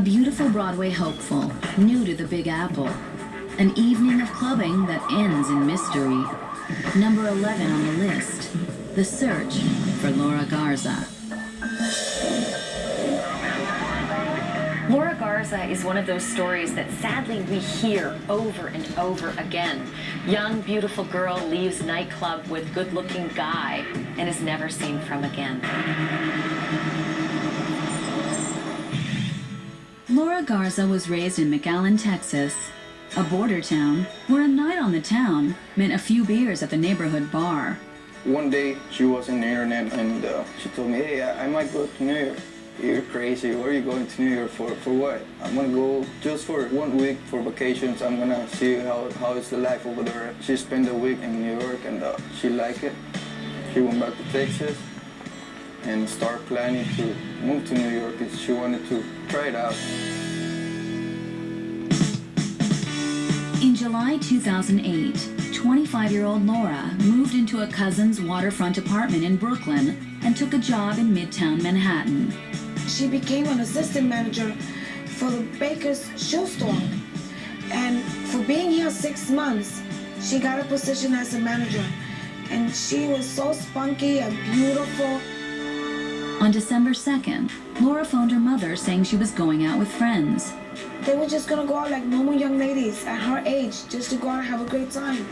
beautiful Broadway hopeful, new to the Big Apple. An evening of clubbing that ends in mystery. Number 11 on the list, the search for Laura Garza. Laura Garza is one of those stories that sadly we hear over and over again. Young, beautiful girl leaves nightclub with good-looking guy and is never seen from again. Laura Garza was raised in McAllen, Texas, a border town where a night on the town meant a few beers at the neighborhood bar. One day she was on the internet and she told me, hey, I might go to New York. You're crazy. Where are you going to New York for? For what? I'm gonna go just for 1 week for vacations. I'm gonna see how is the life over there. She spent a week in New York and she liked it. She went back to Texas and started planning to move to New York because she wanted to try it out. In July 2008, 25-year-old Laura moved into a cousin's waterfront apartment in Brooklyn and took a job in Midtown Manhattan. She became an assistant manager for the Baker's shoe store. And for being here 6 months, she got a position as a manager. And she was so spunky and beautiful. On December 2nd, Laura phoned her mother saying she was going out with friends. They were just gonna go out like normal young ladies at her age, just to go out and have a great time.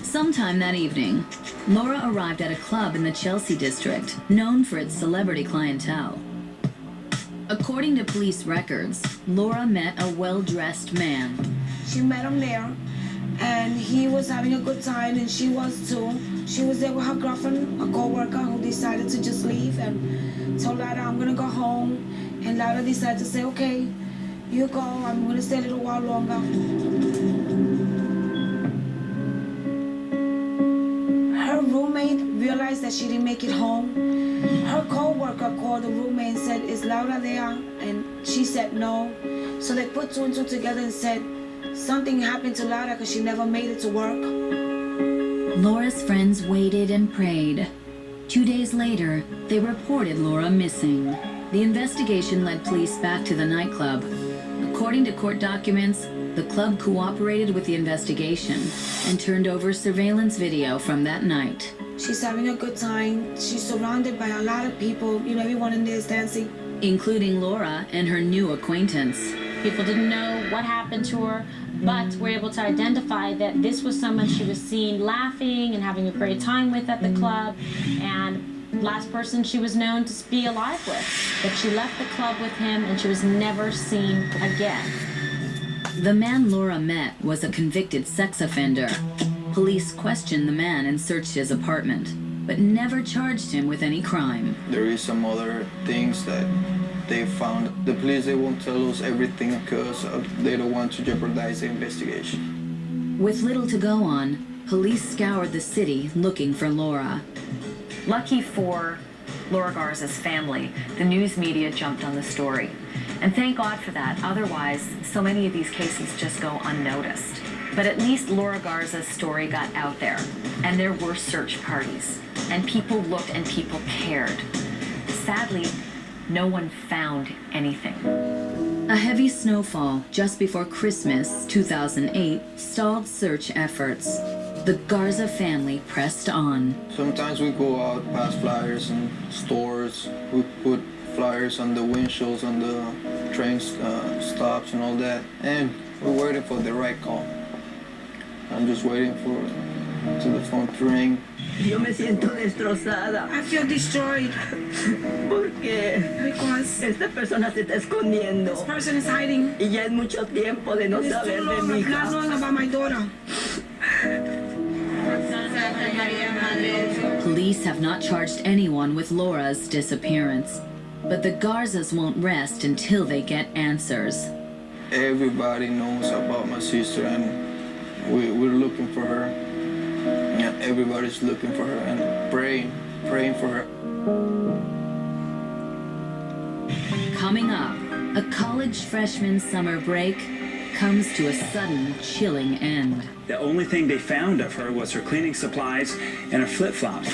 Sometime that evening, Laura arrived at a club in the Chelsea district, known for its celebrity clientele. According to police records, Laura met a well-dressed man. She met him there, and he was having a good time, and she was too. She was there with her girlfriend, a co-worker, who decided to just leave and told Lada, I'm gonna go home. And Lada decided to say, okay, you go, I'm gonna stay a little while longer. Her roommate realized that she didn't make it home. Her co-worker called the roommate and said, is Laura there? And she said no. So they put two and two together and said, something happened to Laura because she never made it to work. Laura's friends waited and prayed. 2 days later, they reported Laura missing. The investigation led police back to the nightclub. According to court documents, the club cooperated with the investigation and turned over surveillance video from that night. She's having a good time. She's surrounded by a lot of people. You know, everyone in there is dancing. Including Laura and her new acquaintance. People didn't know what happened to her, but were able to identify that this was someone she was seen laughing and having a great time with at the club, and last person she was known to be alive with. That she left the club with him and she was never seen again. The man Laura met was a convicted sex offender. Police questioned the man and searched his apartment, but never charged him with any crime. There is some other things that they found. The police, they won't tell us everything because they don't want to jeopardize the investigation. With little to go on, police scoured the city looking for Laura. Lucky for Laura Garza's family, the news media jumped on the story. And thank God for that. Otherwise, so many of these cases just go unnoticed. But at least Laura Garza's story got out there, and there were search parties, and people looked and people cared. Sadly, no one found anything. A heavy snowfall just before Christmas 2008 stalled search efforts. The Garza family pressed on. Sometimes we go out past flyers in stores. We put flyers on the windshields, on the train stops and all that. And we're waiting for the right call. I'm just waiting for the phone to ring. Yo me siento destrozada. I feel destroyed. Porque Because esta persona se está escondiendo. this person is hiding. Y ya es mucho tiempo de no It's too saber de long mi of not knowing hija. about my daughter. Police have not charged anyone with Laura's disappearance, but the Garzas won't rest until they get answers. Everybody knows about my sister, and we're looking for her. Yeah, everybody's looking for her and praying for her. Coming up, a college freshman summer break comes to a sudden, chilling end. The only thing they found of her was her cleaning supplies and her flip-flops.